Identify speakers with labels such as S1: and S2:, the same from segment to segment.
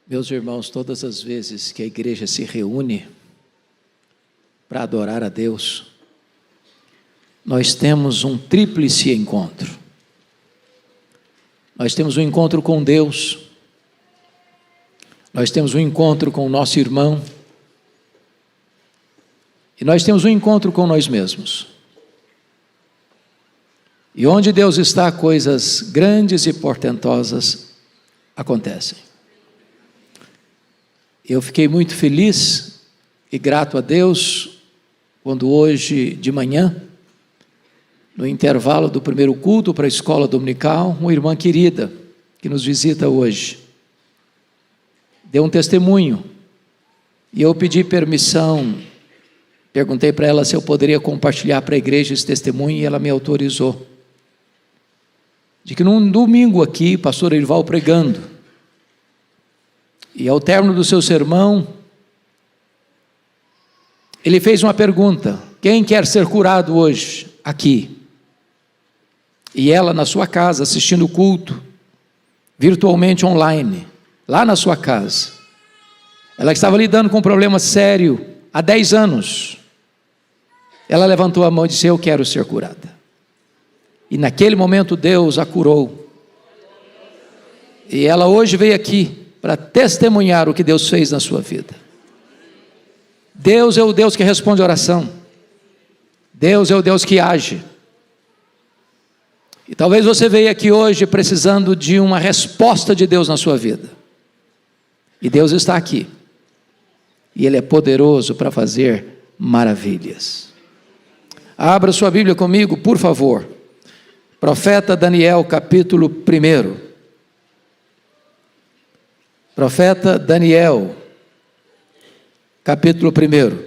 S1: Meus irmãos, todas as vezes que a igreja se reúne para adorar a Deus, nós temos um tríplice encontro. Nós temos um encontro com Deus, nós temos um encontro com o nosso irmão, e nós temos um encontro com nós mesmos. E onde Deus está, coisas grandes e portentosas acontecem. Eu fiquei muito feliz e grato a Deus quando hoje de manhã, no intervalo do primeiro culto para a escola dominical, uma irmã querida que nos visita hoje deu um testemunho e eu pedi permissão, perguntei para ela se eu poderia compartilhar para a igreja esse testemunho e ela me autorizou. De que num domingo aqui, pastor Erival pregando, e ao término do seu sermão, ele fez uma pergunta: quem quer ser curado hoje, aqui? E ela na sua casa, assistindo o culto, virtualmente online, lá na sua casa, ela estava lidando com um problema sério, há 10 anos, ela levantou a mão e disse: eu quero ser curada. E naquele momento Deus a curou, e ela hoje veio aqui, para testemunhar o que Deus fez na sua vida. Deus é o Deus que responde a oração. Deus é o Deus que age. E talvez você veja aqui hoje precisando de uma resposta de Deus na sua vida. E Deus está aqui. E Ele é poderoso para fazer maravilhas. Abra sua Bíblia comigo, por favor. Profeta Daniel, capítulo 1. Profeta Daniel, capítulo 1.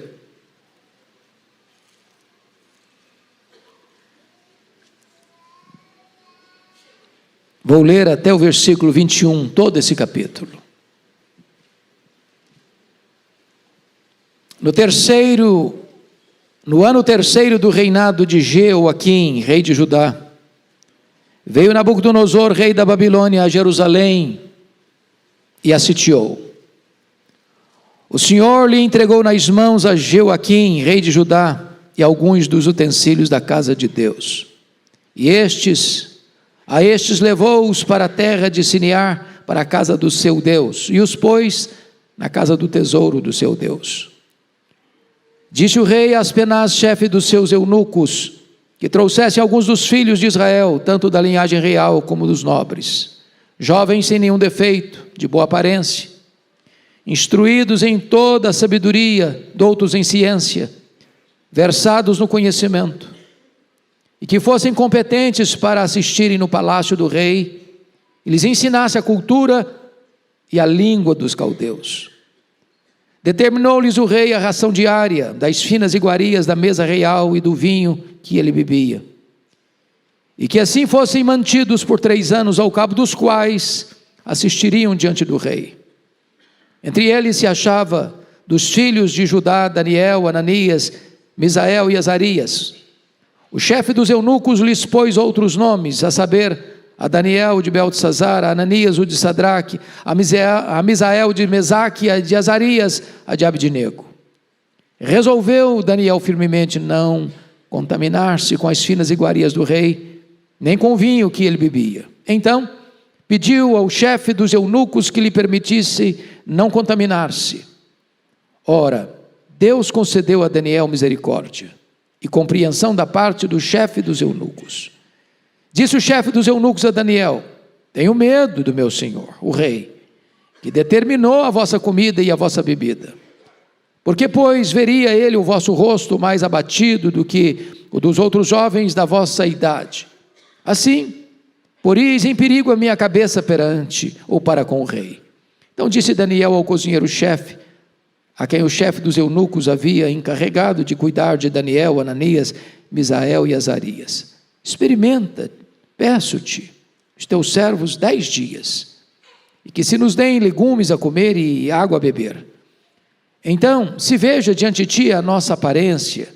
S1: Vou ler até o versículo 21, todo esse capítulo. No ano terceiro do reinado de Jeoaquim, rei de Judá, veio Nabucodonosor, rei da Babilônia, a Jerusalém, e a sitiou. O Senhor lhe entregou nas mãos a Jeoaquim, rei de Judá, e alguns dos utensílios da casa de Deus. E a estes levou-os para a terra de Sinear, para a casa do seu Deus, e os pôs na casa do tesouro do seu Deus. Disse o rei a Aspenaz, chefe dos seus eunucos, que trouxesse alguns dos filhos de Israel, tanto da linhagem real como dos nobres, jovens sem nenhum defeito, de boa aparência, instruídos em toda a sabedoria, doutos em ciência, versados no conhecimento, e que fossem competentes para assistirem no palácio do rei, e lhes ensinasse a cultura e a língua dos caldeus. Determinou-lhes o rei a ração diária, das finas iguarias da mesa real e do vinho que ele bebia, e que assim fossem mantidos por 3 anos, ao cabo dos quais assistiriam diante do rei. Entre eles se achava dos filhos de Judá, Daniel, Ananias, Misael e Azarias. O chefe dos eunucos lhes pôs outros nomes, a saber, a Daniel o de Beltesazar, a Ananias o de Sadraque, a Misael de Mesaque, a de Azarias, a de Abdinego. Resolveu Daniel firmemente não contaminar-se com as finas iguarias do rei, nem com o vinho que ele bebia. Então pediu ao chefe dos eunucos que lhe permitisse não contaminar-se. Ora, Deus concedeu a Daniel misericórdia e compreensão da parte do chefe dos eunucos. Disse o chefe dos eunucos a Daniel: tenho medo do meu senhor, o rei, que determinou a vossa comida e a vossa bebida. Porque, pois, veria ele o vosso rosto mais abatido do que o dos outros jovens da vossa idade. Assim, poris em perigo a minha cabeça perante ou para com o rei. Então disse Daniel ao cozinheiro-chefe, a quem o chefe dos eunucos havia encarregado de cuidar de Daniel, Ananias, Misael e Azarias: experimenta, peço-te, os teus servos 10 dias, e que se nos deem legumes a comer e água a beber. Então se veja diante de ti a nossa aparência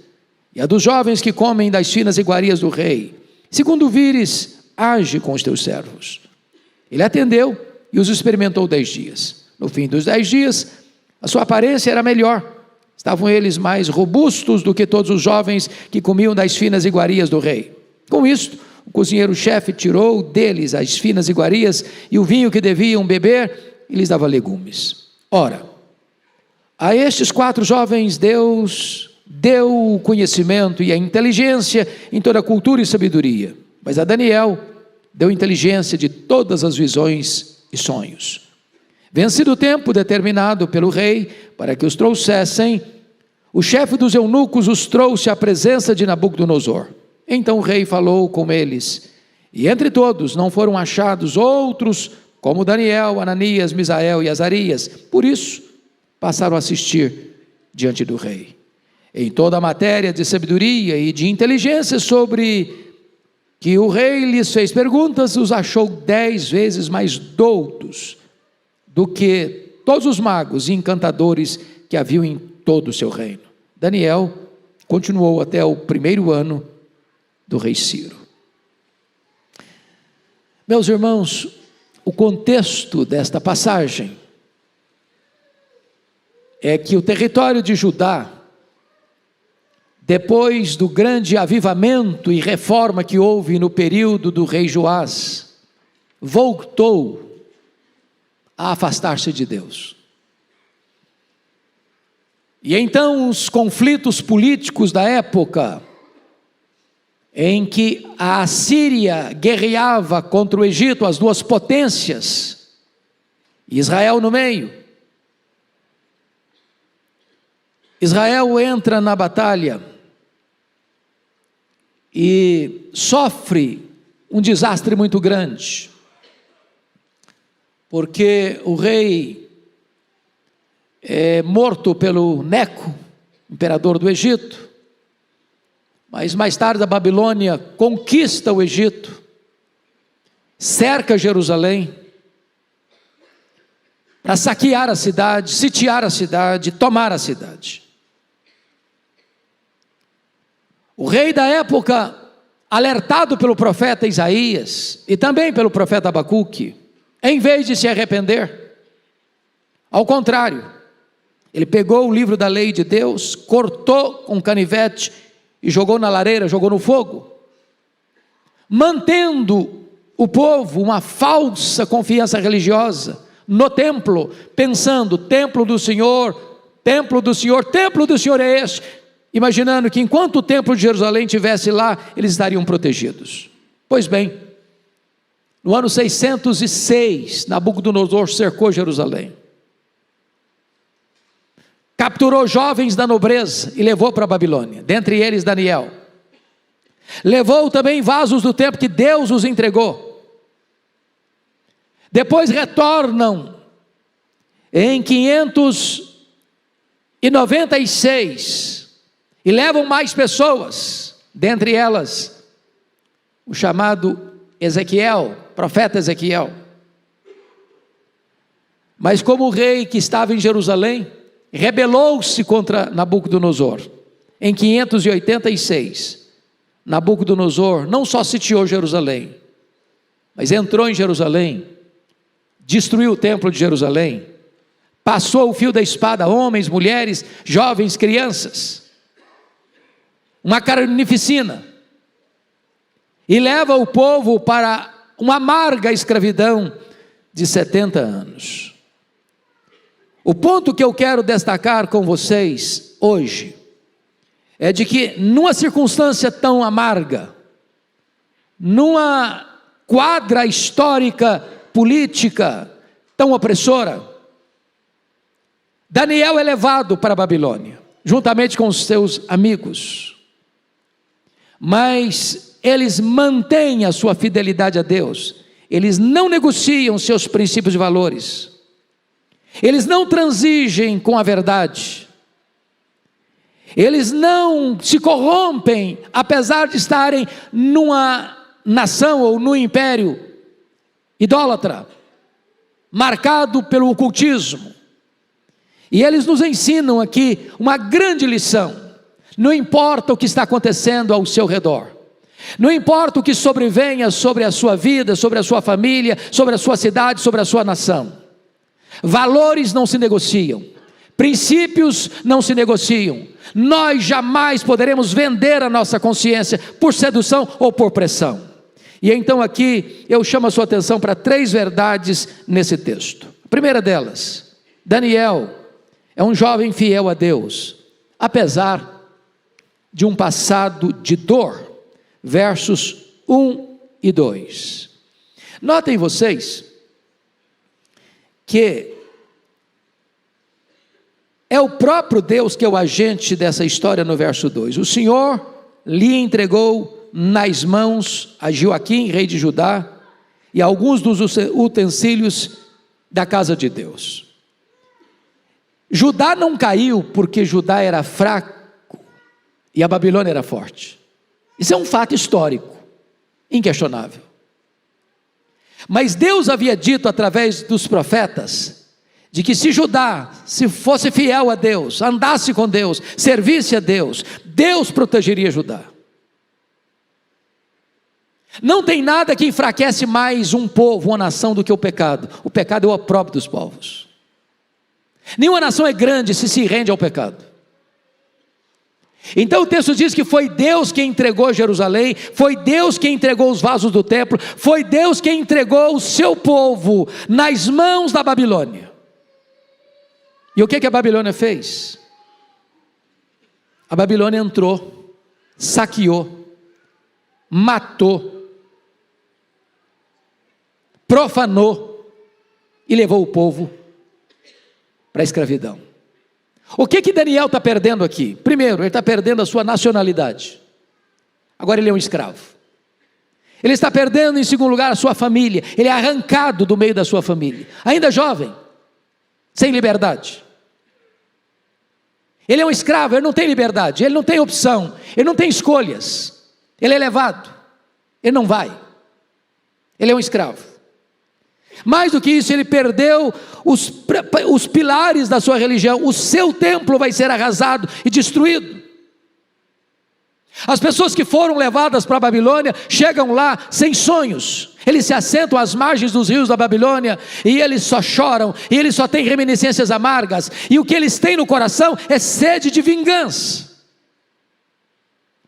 S1: e a dos jovens que comem das finas iguarias do rei. Segundo vires, age com os teus servos. Ele atendeu e os experimentou 10 dias. No fim dos 10 dias, a sua aparência era melhor. Estavam eles mais robustos do que todos os jovens que comiam das finas iguarias do rei. Com isto, o cozinheiro-chefe tirou deles as finas iguarias e o vinho que deviam beber e lhes dava legumes. Ora, a estes 4 jovens Deus deu o conhecimento e a inteligência em toda a cultura e sabedoria, mas a Daniel deu inteligência de todas as visões e sonhos. Vencido o tempo determinado pelo rei para que os trouxessem, o chefe dos eunucos os trouxe à presença de Nabucodonosor. Então o rei falou com eles, e entre todos não foram achados outros como Daniel, Ananias, Misael e Azarias. Por isso passaram a assistir diante do rei. Em toda a matéria de sabedoria e de inteligência sobre que o rei lhes fez perguntas, os achou 10 vezes mais doutos do que todos os magos e encantadores que haviam em todo o seu reino. Daniel continuou até o 1º ano do rei Ciro. Meus irmãos, o contexto desta passagem é que o território de Judá, depois do grande avivamento e reforma que houve no período do rei Joás, voltou a afastar-se de Deus. E então os conflitos políticos da época, em que a Assíria guerreava contra o Egito, as duas potências, Israel no meio. Israel entra na batalha e sofre um desastre muito grande, porque o rei é morto pelo Neco, imperador do Egito, mas mais tarde a Babilônia conquista o Egito, cerca Jerusalém, para saquear a cidade, sitiar a cidade, tomar a cidade. O rei da época, alertado pelo profeta Isaías e também pelo profeta Abacuque, em vez de se arrepender, ao contrário, ele pegou o livro da lei de Deus, cortou com canivete e jogou na lareira, jogou no fogo, mantendo o povo uma falsa confiança religiosa no templo, pensando, templo do Senhor, templo do Senhor, templo do Senhor é este, imaginando que enquanto o templo de Jerusalém estivesse lá, eles estariam protegidos. Pois bem, no ano 606, Nabucodonosor cercou Jerusalém, capturou jovens da nobreza e levou para a Babilônia, dentre eles Daniel. Levou também vasos do templo que Deus os entregou. Depois retornam em 596 e levam mais pessoas, dentre elas o chamado Ezequiel, profeta Ezequiel. Mas como o rei que estava em Jerusalém rebelou-se contra Nabucodonosor, em 586, Nabucodonosor não só sitiou Jerusalém, mas entrou em Jerusalém, destruiu o templo de Jerusalém, passou o fio da espada a homens, mulheres, jovens, crianças, uma carnificina, e leva o povo para uma amarga escravidão de 70 anos. O ponto que eu quero destacar com vocês hoje é de que numa circunstância tão amarga, numa quadra histórica, política tão opressora, Daniel é levado para a Babilônia, juntamente com os seus amigos, mas eles mantêm a sua fidelidade a Deus, eles não negociam seus princípios e valores, eles não transigem com a verdade, eles não se corrompem, apesar de estarem numa nação ou num império idólatra, marcado pelo ocultismo. E eles nos ensinam aqui uma grande lição: não importa o que está acontecendo ao seu redor, não importa o que sobrevenha sobre a sua vida, sobre a sua família, sobre a sua cidade, sobre a sua nação, Valores não se negociam, princípios não se negociam. Nós jamais poderemos vender a nossa consciência por sedução ou por pressão. E então aqui eu chamo a sua atenção para 3 verdades nesse texto. A primeira delas, Daniel é um jovem fiel a Deus, apesar de um passado de dor. Versos 1 e 2. Notem vocês que é o próprio Deus que é o agente dessa história no verso 2. O Senhor lhe entregou nas mãos a Joaquim, rei de Judá, e alguns dos utensílios da casa de Deus. Judá não caiu porque Judá era fraco e a Babilônia era forte. Isso é um fato histórico, inquestionável. Mas Deus havia dito através dos profetas, de que se Judá, se fosse fiel a Deus, andasse com Deus, servisse a Deus, Deus protegeria Judá. Não tem nada que enfraquece mais um povo, uma nação, do que o pecado. O pecado é o opróbrio dos povos. Nenhuma nação é grande se rende ao pecado. Então o texto diz que foi Deus quem entregou Jerusalém, foi Deus quem entregou os vasos do templo, foi Deus quem entregou o seu povo nas mãos da Babilônia. E o que a Babilônia fez? A Babilônia entrou, saqueou, matou, profanou e levou o povo para a escravidão. O que Daniel está perdendo aqui? Primeiro, ele está perdendo a sua nacionalidade. Agora ele é um escravo. Ele está perdendo, em segundo lugar, a sua família. Ele é arrancado do meio da sua família. Ainda jovem, sem liberdade. Ele é um escravo, ele não tem liberdade, ele não tem opção, ele não tem escolhas. Ele é levado, ele não vai. Ele é um escravo. Mais do que isso, ele perdeu os pilares da sua religião. O seu templo vai ser arrasado e destruído. As pessoas que foram levadas para a Babilônia chegam lá sem sonhos. Eles se assentam às margens dos rios da Babilônia e eles só choram, e eles só têm reminiscências amargas, e o que eles têm no coração é sede de vingança.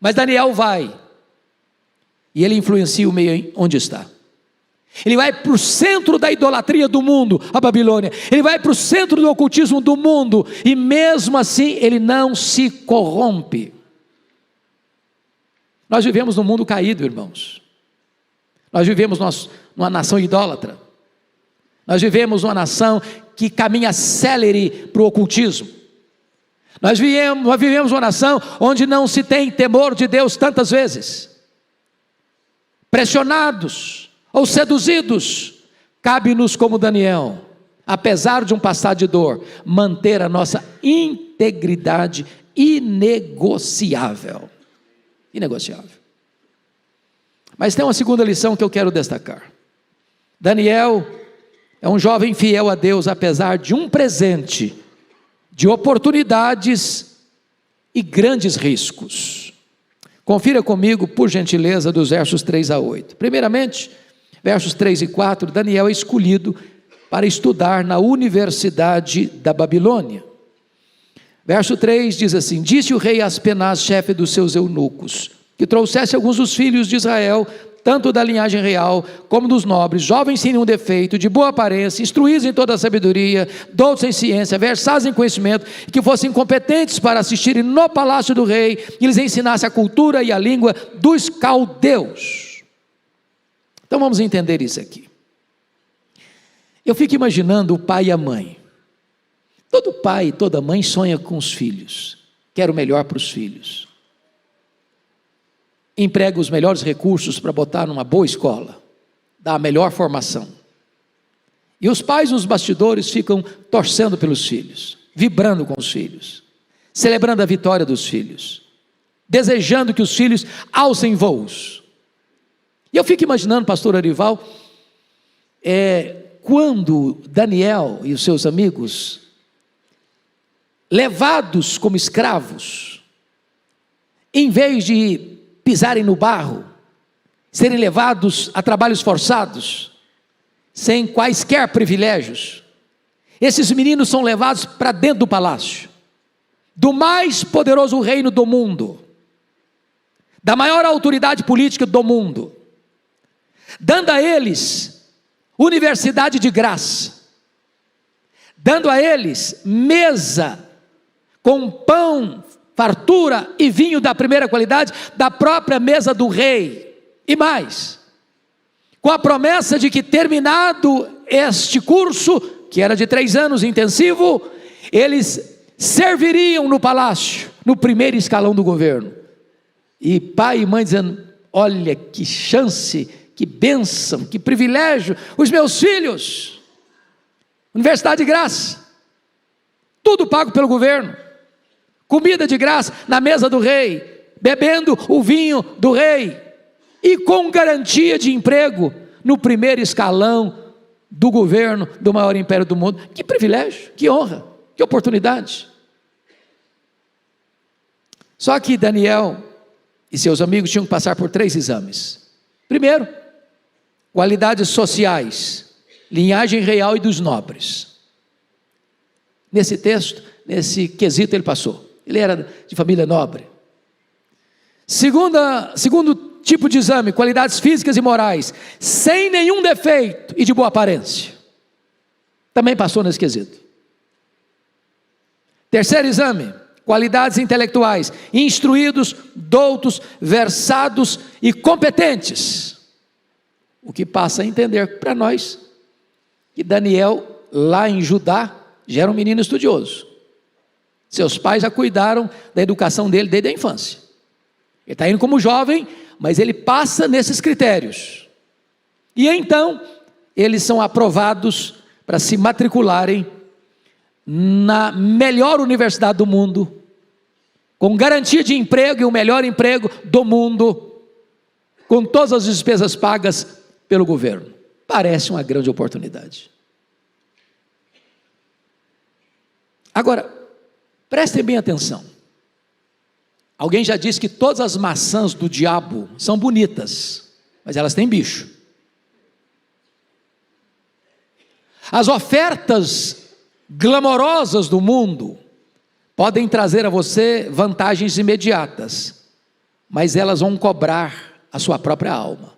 S1: Mas Daniel vai, e ele influencia o meio onde está. Ele vai para o centro da idolatria do mundo, a Babilônia. Ele vai para o centro do ocultismo do mundo, e mesmo assim ele não se corrompe. Nós vivemos num mundo caído, irmãos. Nós vivemos numa nação idólatra. Nós vivemos numa nação que caminha célere para o ocultismo. Nós vivemos uma nação onde não se tem temor de Deus tantas vezes. Pressionados ou seduzidos, cabe-nos como Daniel, apesar de um passado de dor, manter a nossa integridade inegociável. Inegociável. Mas tem uma segunda lição que eu quero destacar. Daniel é um jovem fiel a Deus, apesar de um presente, de oportunidades e grandes riscos. Confira comigo, por gentileza, dos versos 3 a 8. Primeiramente, versos 3 e 4, Daniel é escolhido para estudar na Universidade da Babilônia. Verso 3 diz assim: disse o rei Aspenaz, chefe dos seus eunucos, que trouxesse alguns dos filhos de Israel, tanto da linhagem real como dos nobres, jovens sem nenhum defeito, de boa aparência, instruídos em toda a sabedoria, doutos em ciência, versados em conhecimento, que fossem competentes para assistirem no palácio do rei, e lhes ensinasse a cultura e a língua dos caldeus. Então vamos entender isso aqui. Eu fico imaginando o pai e a mãe. Todo pai e toda mãe sonha com os filhos, quer o melhor para os filhos. Emprega os melhores recursos para botar numa boa escola, dá a melhor formação. E os pais nos bastidores ficam torcendo pelos filhos, vibrando com os filhos, celebrando a vitória dos filhos, desejando que os filhos alcem voos. E eu fico imaginando, pastor Arival, quando Daniel e os seus amigos, levados como escravos, em vez de pisarem no barro, serem levados a trabalhos forçados, sem quaisquer privilégios, esses meninos são levados para dentro do palácio, do mais poderoso reino do mundo, da maior autoridade política do mundo, dando a eles universidade de graça, dando a eles mesa com pão, fartura e vinho da primeira qualidade, da própria mesa do rei, e mais, com a promessa de que, terminado este curso, que era de 3 anos intensivo, eles serviriam no palácio, no primeiro escalão do governo. E pai e mãe dizendo: olha que chance, que bênção, que privilégio, os meus filhos, universidade de graça, tudo pago pelo governo, comida de graça na mesa do rei, bebendo o vinho do rei, e com garantia de emprego no primeiro escalão do governo do maior império do mundo. Que privilégio, que honra, que oportunidade. Só que Daniel e seus amigos tinham que passar por 3 exames. Primeiro, qualidades sociais, linhagem real e dos nobres. Nesse texto, nesse quesito ele passou. Ele era de família nobre. Segundo tipo de exame, qualidades físicas e morais, sem nenhum defeito e de boa aparência. Também passou nesse quesito. Terceiro exame, qualidades intelectuais, instruídos, doutos, versados e competentes. O que passa a entender para nós que Daniel, lá em Judá, já era um menino estudioso. Seus pais já cuidaram da educação dele desde a infância. Ele está indo como jovem, mas ele passa nesses critérios. E então, eles são aprovados para se matricularem na melhor universidade do mundo, com garantia de emprego e o melhor emprego do mundo, com todas as despesas pagas pelo governo. Parece uma grande oportunidade. Agora, prestem bem atenção. Alguém já disse que todas as maçãs do diabo são bonitas, mas elas têm bicho. As ofertas glamorosas do mundo podem trazer a você vantagens imediatas, mas elas vão cobrar a sua própria alma.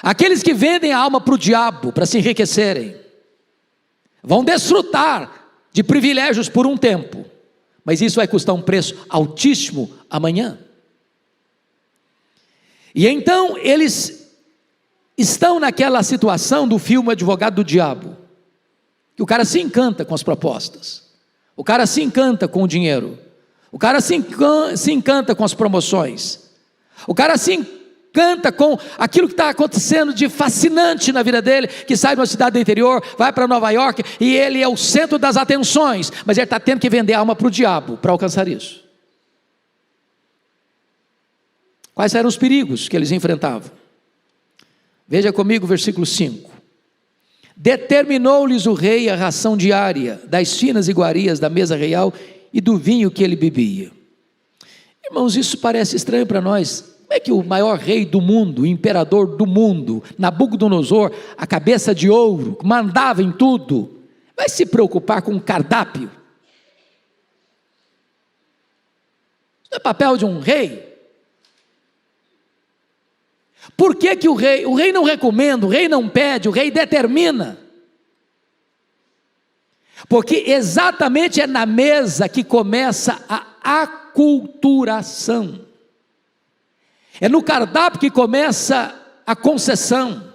S1: Aqueles que vendem a alma para o diabo, para se enriquecerem, vão desfrutar de privilégios por um tempo, mas isso vai custar um preço altíssimo amanhã. E então eles estão naquela situação do filme Advogado do Diabo, que o cara se encanta com as propostas, o cara se encanta com o dinheiro, o cara se encanta com as promoções, o cara se encanta com aquilo que está acontecendo de fascinante na vida dele, que sai de uma cidade do interior, vai para Nova York, e ele é o centro das atenções, mas ele está tendo que vender a alma para o diabo, para alcançar isso. Quais eram os perigos que eles enfrentavam? Veja comigo o versículo 5. Determinou-lhes o rei a ração diária, das finas iguarias da mesa real, e do vinho que ele bebia. Irmãos, isso parece estranho para nós. Como é que o maior rei do mundo, o imperador do mundo, Nabucodonosor, a cabeça de ouro, mandava em tudo, vai se preocupar com um cardápio? Isso não é papel de um rei? Por que que o rei não recomenda, o rei não pede, o rei determina? Porque exatamente é na mesa que começa a aculturação. É no cardápio que começa a concessão.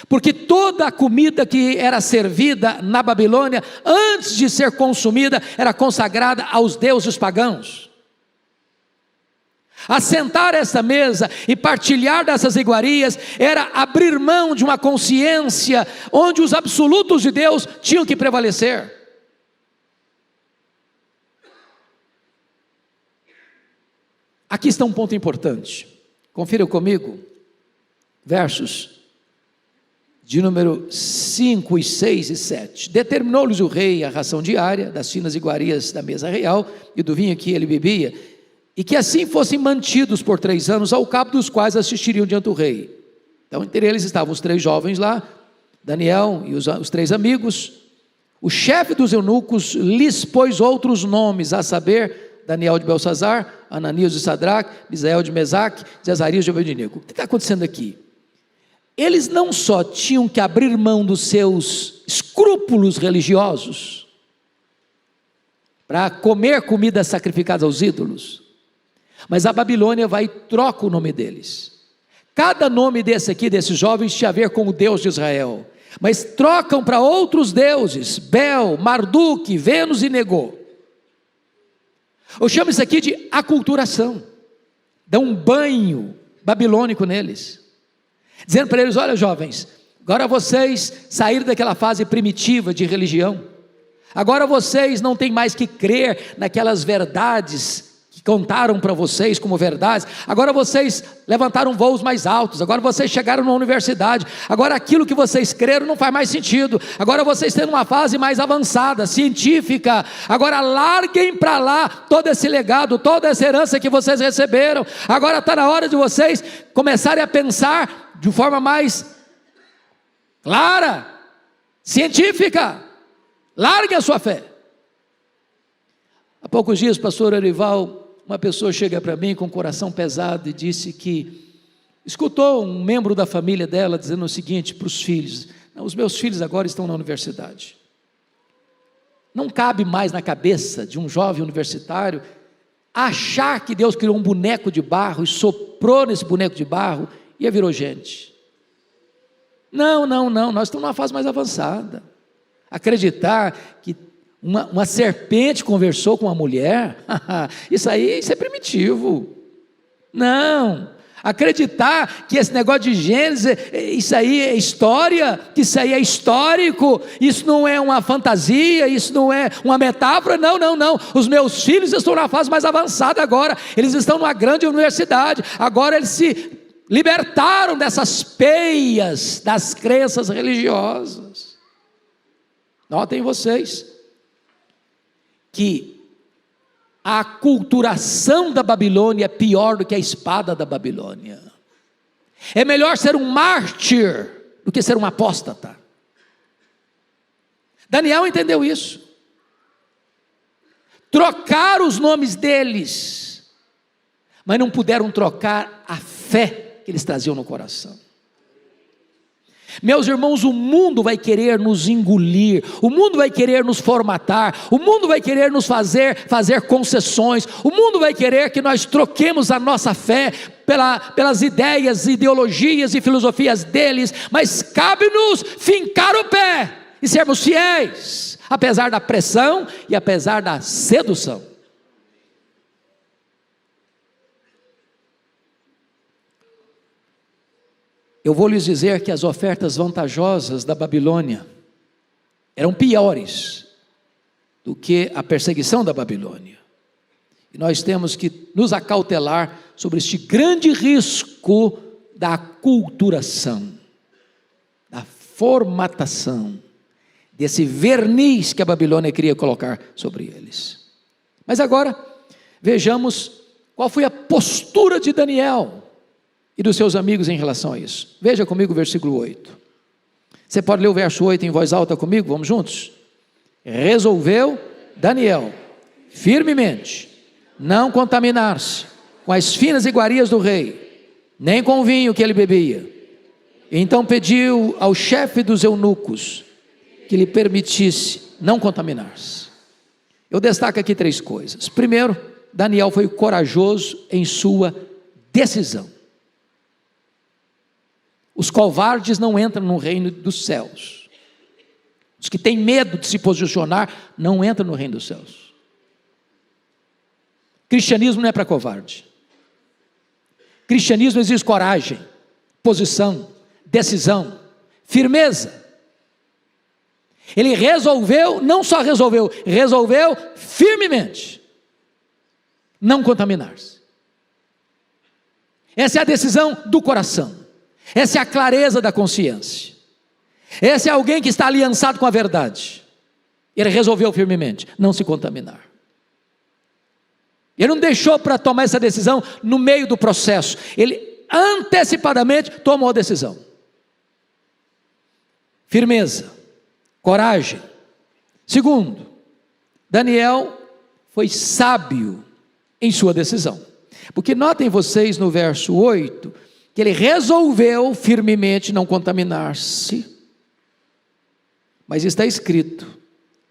S1: Porque toda a comida que era servida na Babilônia, antes de ser consumida, era consagrada aos deuses pagãos. Assentar essa mesa e partilhar dessas iguarias era abrir mão de uma consciência onde os absolutos de Deus tinham que prevalecer. Aqui está um ponto importante. Confira comigo, versos de número 5, 6 e 7. Determinou-lhes o rei a ração diária das finas iguarias da mesa real e do vinho que ele bebia, e que assim fossem mantidos por 3 anos, ao cabo dos quais assistiriam diante do rei. Então entre eles estavam os 3 jovens lá, Daniel e os 3 amigos, o chefe dos eunucos lhes pôs outros nomes, a saber, Daniel de Belsazar, Ananias de Sadraque, Misael de Mesaque, Azarias de Abednego. O que está acontecendo aqui? Eles não só tinham que abrir mão dos seus escrúpulos religiosos, para comer comidas sacrificadas aos ídolos, mas a Babilônia vai e troca o nome deles. Cada nome desse aqui, desses jovens, tinha a ver com o Deus de Israel, mas trocam para outros deuses, Bel, Marduk, Vênus e Negô. Eu chamo isso aqui de aculturação. Dão um banho babilônico neles, dizendo para eles: olha jovens, agora vocês saíram daquela fase primitiva de religião, agora vocês não têm mais que crer naquelas verdades que contaram para vocês como verdades, agora vocês levantaram voos mais altos, agora vocês chegaram na universidade, agora aquilo que vocês creram não faz mais sentido, agora vocês têm uma fase mais avançada, científica, agora larguem para lá todo esse legado, toda essa herança que vocês receberam, agora está na hora de vocês começarem a pensar de forma mais clara, científica, larguem a sua fé. Há poucos dias, pastor Arival, uma pessoa chega para mim com o coração pesado e disse que escutou um membro da família dela dizendo o seguinte para os filhos: os meus filhos agora estão na universidade. Não cabe mais na cabeça de um jovem universitário achar que Deus criou um boneco de barro e soprou nesse boneco de barro e virou gente. Não, nós estamos numa fase mais avançada. Acreditar que uma serpente conversou com uma mulher, isso é primitivo. Não, acreditar que esse negócio de Gênesis, isso aí é história, que isso aí é histórico, isso não é uma fantasia, isso não é uma metáfora, não, os meus filhos estão na fase mais avançada agora, eles estão numa grande universidade, agora eles se libertaram dessas peias das crenças religiosas. Notem vocês que a aculturação da Babilônia é pior do que a espada da Babilônia. É melhor ser um mártir do que ser um apóstata. Daniel entendeu isso. Trocaram os nomes deles, mas não puderam trocar a fé que eles traziam no coração. Meus irmãos, o mundo vai querer nos engolir, o mundo vai querer nos formatar, o mundo vai querer nos fazer concessões, o mundo vai querer que nós troquemos a nossa fé pelas ideias, ideologias e filosofias deles, mas cabe-nos fincar o pé e sermos fiéis, apesar da pressão e apesar da sedução. Eu vou lhes dizer que as ofertas vantajosas da Babilônia eram piores do que a perseguição da Babilônia. E nós temos que nos acautelar sobre este grande risco da aculturação, da formatação, desse verniz que a Babilônia queria colocar sobre eles. Mas agora, vejamos qual foi a postura de Daniel e dos seus amigos em relação a isso. Veja comigo o versículo 8. Você pode ler o verso 8 em voz alta comigo? Vamos juntos? Resolveu Daniel firmemente não contaminar-se com as finas iguarias do rei, nem com o vinho que ele bebia. Então pediu ao chefe dos eunucos que lhe permitisse não contaminar-se. Eu destaco aqui 3 coisas. Primeiro, Daniel foi corajoso em sua decisão. Os covardes não entram no reino dos céus. Os que têm medo de se posicionar não entram no reino dos céus. Cristianismo não é para covarde. Cristianismo exige coragem, posição, decisão, firmeza. Ele resolveu, não só resolveu firmemente não contaminar-se. Essa é a decisão do coração. Essa é a clareza da consciência. Esse é alguém que está aliançado com a verdade. Ele resolveu firmemente não se contaminar. Ele não deixou para tomar essa decisão no meio do processo. Ele antecipadamente tomou a decisão. firmeza, coragem. Segundo, Daniel foi sábio em sua decisão. Porque notem vocês no verso 8, que ele resolveu firmemente não contaminar-se. Mas está escrito,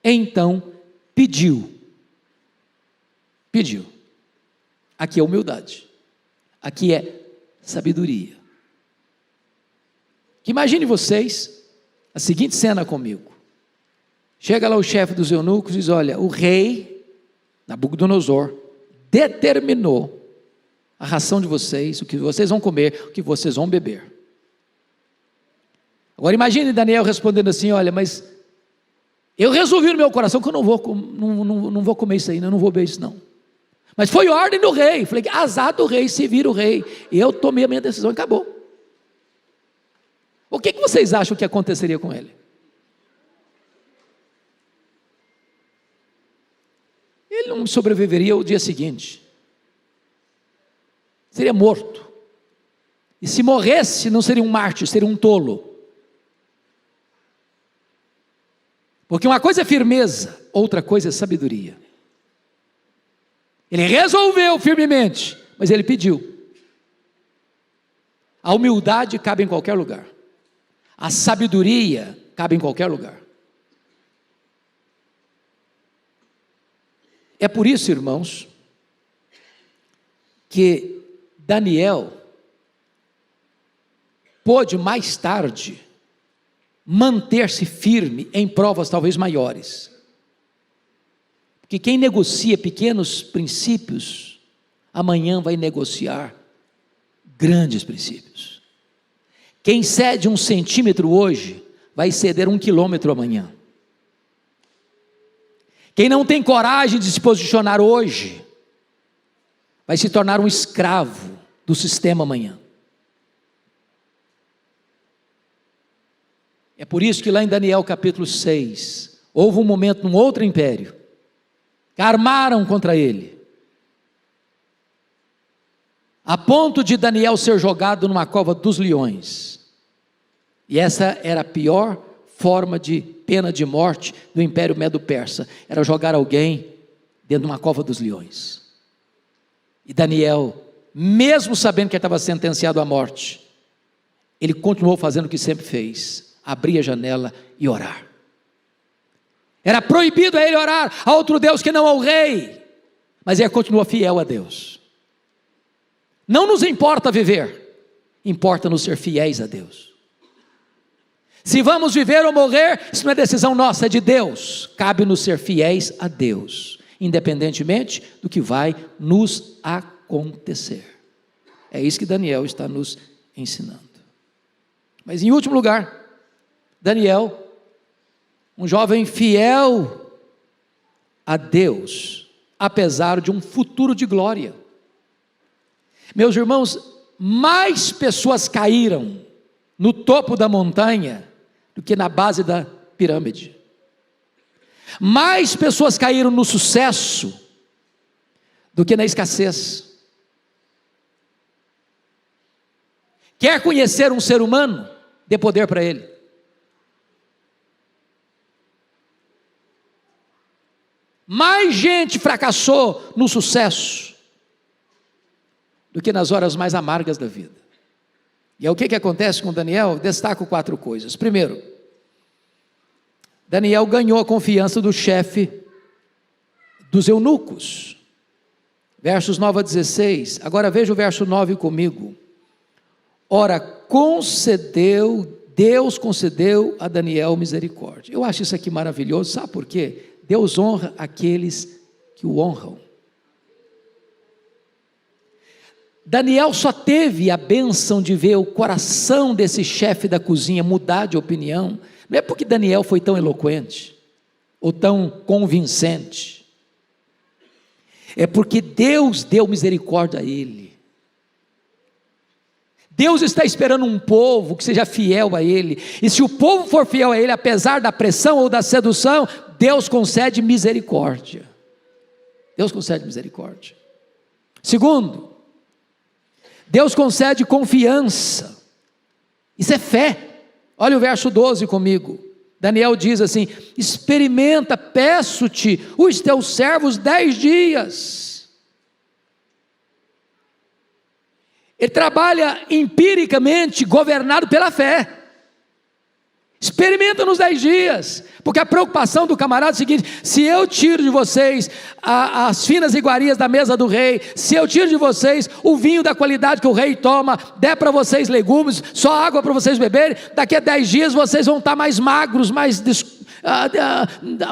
S1: então pediu. Pediu. Aqui é humildade. Aqui é sabedoria. Que imagine vocês a seguinte cena comigo. Chega lá o chefe dos eunucos e diz: olha, o rei Nabucodonosor determinou a ração de vocês, o que vocês vão comer, o que vocês vão beber. Agora imagine Daniel respondendo assim: olha, mas eu resolvi no meu coração que eu não vou comer isso aí, eu não vou beber isso não. Mas foi ordem do rei. Falei, azar do rei, se vira o rei. Eu tomei a minha decisão e acabou. O que vocês acham que aconteceria com ele? Ele não sobreviveria ao dia seguinte. Seria morto. E se morresse, não seria um mártir, seria um tolo. Porque uma coisa é firmeza, outra coisa é sabedoria. Ele resolveu firmemente, mas ele pediu. A humildade cabe em qualquer lugar. A sabedoria cabe em qualquer lugar. É por isso, irmãos, que Daniel pôde mais tarde manter-se firme em provas talvez maiores. Porque quem negocia pequenos princípios, amanhã vai negociar grandes princípios. Quem cede 1 centímetro hoje, vai ceder 1 quilômetro amanhã. Quem não tem coragem de se posicionar hoje, vai se tornar um escravo do sistema amanhã. É por isso que lá em Daniel capítulo 6, houve um momento num outro império, que armaram contra ele, a ponto de Daniel ser jogado numa cova dos leões. E essa era a pior forma de pena de morte do Império Medo-Persa, era jogar alguém dentro de uma cova dos leões. E Daniel, mesmo sabendo que ele estava sentenciado à morte, ele continuou fazendo o que sempre fez, abrir a janela e orar. Era proibido a ele orar a outro Deus que não ao rei, mas ele continua fiel a Deus. Não nos importa viver, importa-nos ser fiéis a Deus. Se vamos viver ou morrer, isso não é decisão nossa, é de Deus. Cabe-nos ser fiéis a Deus, independentemente do que vai nos acontecer. É isso que Daniel está nos ensinando. Mas em último lugar, Daniel, um jovem fiel a Deus, apesar de um futuro de glória. Meus irmãos, mais pessoas caíram no topo da montanha do que na base da pirâmide. Mais pessoas caíram no sucesso do que na escassez. Quer conhecer um ser humano? Dê poder para ele. Mais gente fracassou no sucesso do que nas horas mais amargas da vida. E é o que acontece com Daniel? Destaco 4 coisas. Primeiro, Daniel ganhou a confiança do chefe dos eunucos. Versos 9 a 16. Agora veja o verso 9 comigo. Ora, Deus concedeu a Daniel misericórdia. Eu acho isso aqui maravilhoso, sabe por quê? Deus honra aqueles que o honram. Daniel só teve a bênção de ver o coração desse chefe da cozinha mudar de opinião, não é porque Daniel foi tão eloquente, ou tão convincente, é porque Deus deu misericórdia a ele. Deus está esperando um povo que seja fiel a ele, e se o povo for fiel a ele, apesar da pressão ou da sedução, Deus concede misericórdia. Deus concede misericórdia. Segundo, Deus concede confiança. Isso é fé. Olha o verso 12 comigo. Daniel diz assim: experimenta, peço-te, os teus servos 10 dias. Ele trabalha empiricamente, governado pela fé. Experimenta nos 10 dias, porque a preocupação do camarada é o seguinte: se eu tiro de vocês as finas iguarias da mesa do rei, se eu tiro de vocês o vinho da qualidade que o rei toma, der para vocês legumes, só água para vocês beberem, daqui a 10 dias vocês vão estar mais magros,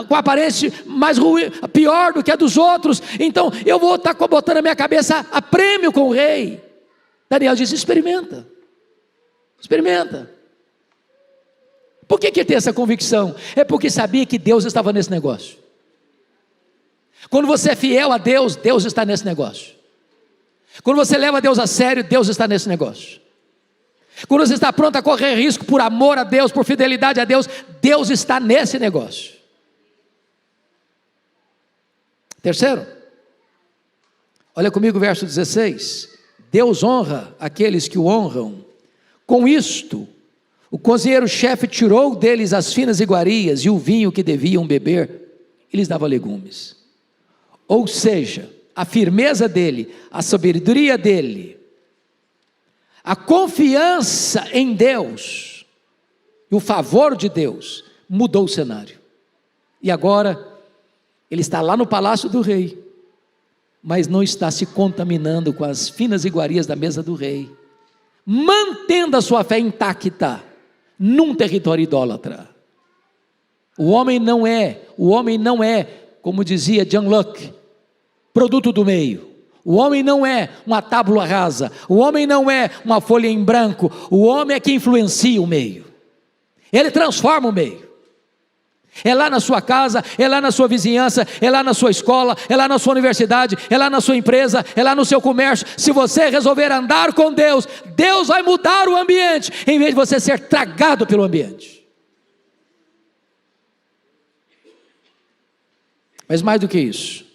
S1: com aparência mais ruim, pior do que a dos outros, então eu vou estar botando a minha cabeça a prêmio com o rei. Daniel diz: experimenta. Por que ele tem essa convicção? É porque sabia que Deus estava nesse negócio. Quando você é fiel a Deus, Deus está nesse negócio. Quando você leva Deus a sério, Deus está nesse negócio. Quando você está pronto a correr risco por amor a Deus, por fidelidade a Deus, Deus está nesse negócio. Terceiro, olha comigo o verso 16. Deus honra aqueles que o honram. Com isto, o cozinheiro-chefe tirou deles as finas iguarias e o vinho que deviam beber, e lhes dava legumes. Ou seja, a firmeza dele, a sabedoria dele, a confiança em Deus, e o favor de Deus, mudou o cenário. E agora, ele está lá no palácio do rei, mas não está se contaminando com as finas iguarias da mesa do rei, mantendo a sua fé intacta, num território idólatra. O homem não é, como dizia John Locke, produto do meio. O homem não é uma tábua rasa, o homem não é uma folha em branco, o homem é que influencia o meio, ele transforma o meio. É lá na sua casa, é lá na sua vizinhança, é lá na sua escola, é lá na sua universidade, é lá na sua empresa, é lá no seu comércio. Se você resolver andar com Deus, Deus vai mudar o ambiente, em vez de você ser tragado pelo ambiente. Mas mais do que isso,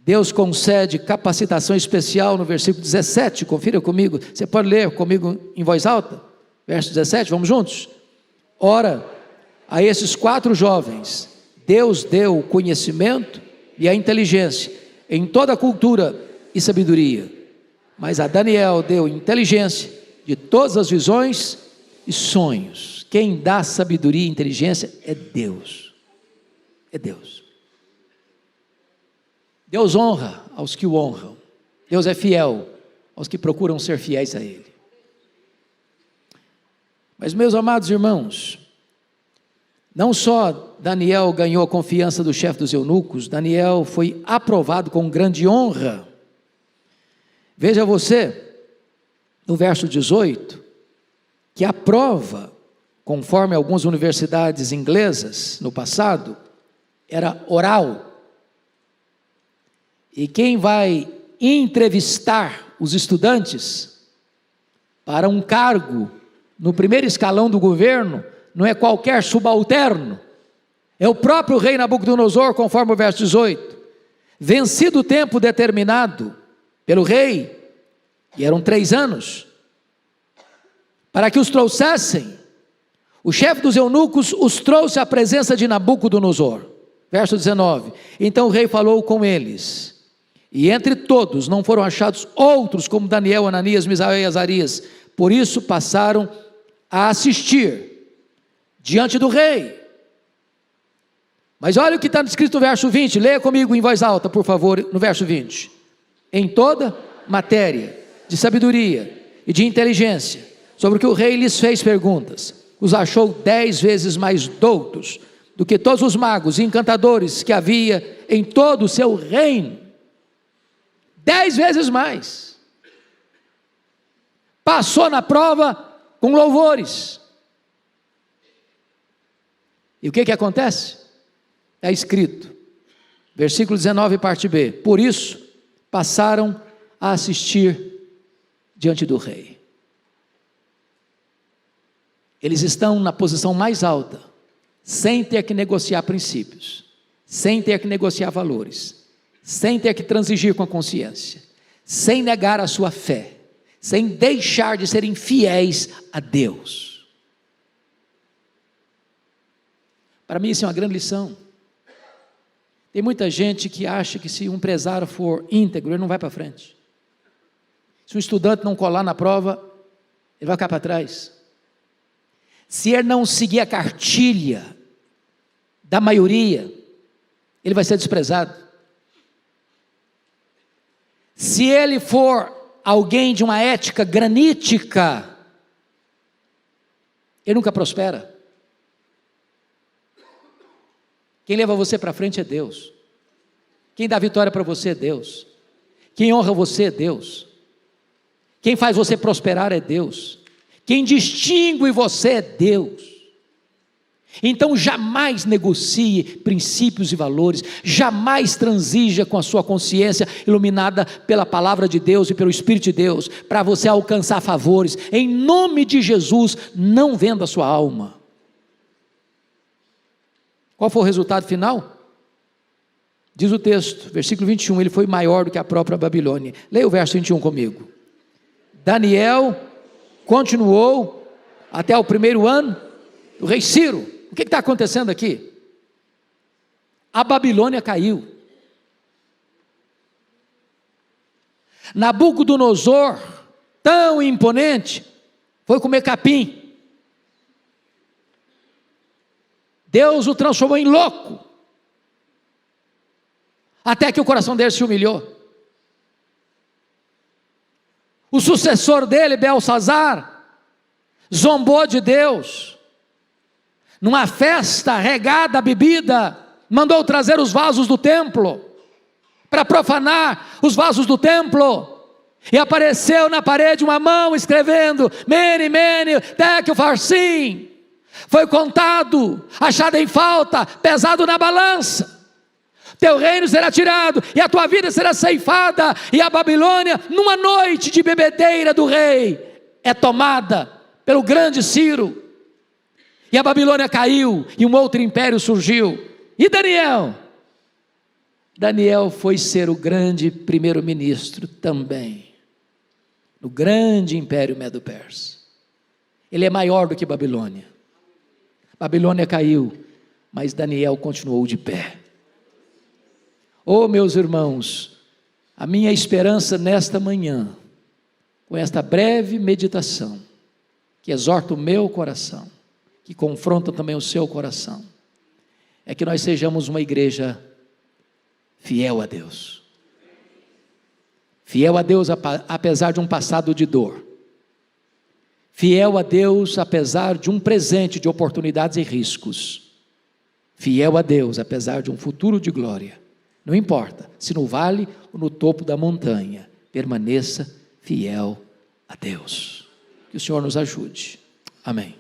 S1: Deus concede capacitação especial no versículo 17, confira comigo, você pode ler comigo em voz alta, verso 17, vamos juntos? Ora, a esses 4 jovens, Deus deu o conhecimento e a inteligência em toda a cultura e sabedoria, mas a Daniel deu inteligência de todas as visões e sonhos. Quem dá sabedoria e inteligência é Deus. É Deus. Deus honra aos que o honram. Deus é fiel aos que procuram ser fiéis a Ele. Mas, meus amados irmãos, não só Daniel ganhou a confiança do chefe dos eunucos, Daniel foi aprovado com grande honra. Veja você, no verso 18, que a prova, conforme algumas universidades inglesas no passado, era oral. E quem vai entrevistar os estudantes para um cargo no primeiro escalão do governo, não é qualquer subalterno, é o próprio rei Nabucodonosor, conforme o verso 18. Vencido o tempo determinado pelo rei, e eram 3 anos, para que os trouxessem, o chefe dos eunucos os trouxe à presença de Nabucodonosor. Verso 19, então o rei falou com eles, e entre todos não foram achados outros como Daniel, Ananias, Misael e Azarias, por isso passaram a assistir diante do rei. Mas olha o que está escrito no verso 20, leia comigo em voz alta, por favor, no verso 20. Em toda matéria de sabedoria e de inteligência, sobre o que o rei lhes fez perguntas, os achou 10 vezes mais doutos do que todos os magos e encantadores que havia em todo o seu reino. 10 vezes mais. Passou na prova com louvores. E o que acontece? É escrito, versículo 19, parte B, por isso passaram a assistir diante do rei. Eles estão na posição mais alta, sem ter que negociar princípios, sem ter que negociar valores, sem ter que transigir com a consciência, sem negar a sua fé, sem deixar de serem fiéis a Deus. Para mim isso é uma grande lição. Tem muita gente que acha que se um empresário for íntegro, ele não vai para frente. Se um estudante não colar na prova, ele vai ficar para trás. Se ele não seguir a cartilha da maioria, ele vai ser desprezado. Se ele for alguém de uma ética granítica, ele nunca prospera. Quem leva você para frente é Deus. Quem dá vitória para você é Deus. Quem honra você é Deus. Quem faz você prosperar é Deus. Quem distingue você é Deus. Então jamais negocie princípios e valores, jamais transija com a sua consciência iluminada pela palavra de Deus e pelo Espírito de Deus, para você alcançar favores. Em nome de Jesus, não venda a sua alma. Qual foi o resultado final? Diz o texto, versículo 21, ele foi maior do que a própria Babilônia. Leia o verso 21 comigo. Daniel continuou até o primeiro ano do rei Ciro. O que está acontecendo aqui? A Babilônia caiu. Nabucodonosor, tão imponente, foi comer capim. Deus o transformou em louco, até que o coração dele se humilhou. O sucessor dele, Belsazar, zombou de Deus, numa festa regada a bebida, mandou trazer os vasos do templo, para profanar os vasos do templo, e apareceu na parede uma mão escrevendo, Mene, Mene, Tekel, Farsim. Foi contado, achado em falta, pesado na balança. Teu reino será tirado, e a tua vida será ceifada, e a Babilônia, numa noite de bebedeira do rei, é tomada pelo grande Ciro. E a Babilônia caiu, e um outro império surgiu. E Daniel? Daniel foi ser o grande primeiro-ministro também, no grande império Medo-Persa. Ele é maior do que Babilônia. Babilônia caiu, mas Daniel continuou de pé. Oh, meus irmãos, a minha esperança nesta manhã, com esta breve meditação, que exorta o meu coração, que confronta também o seu coração, é que nós sejamos uma igreja fiel a Deus. Fiel a Deus apesar de um passado de dor. Fiel a Deus apesar de um presente de oportunidades e riscos. Fiel a Deus apesar de um futuro de glória. Não importa se no vale ou no topo da montanha, permaneça fiel a Deus. Que o Senhor nos ajude. Amém.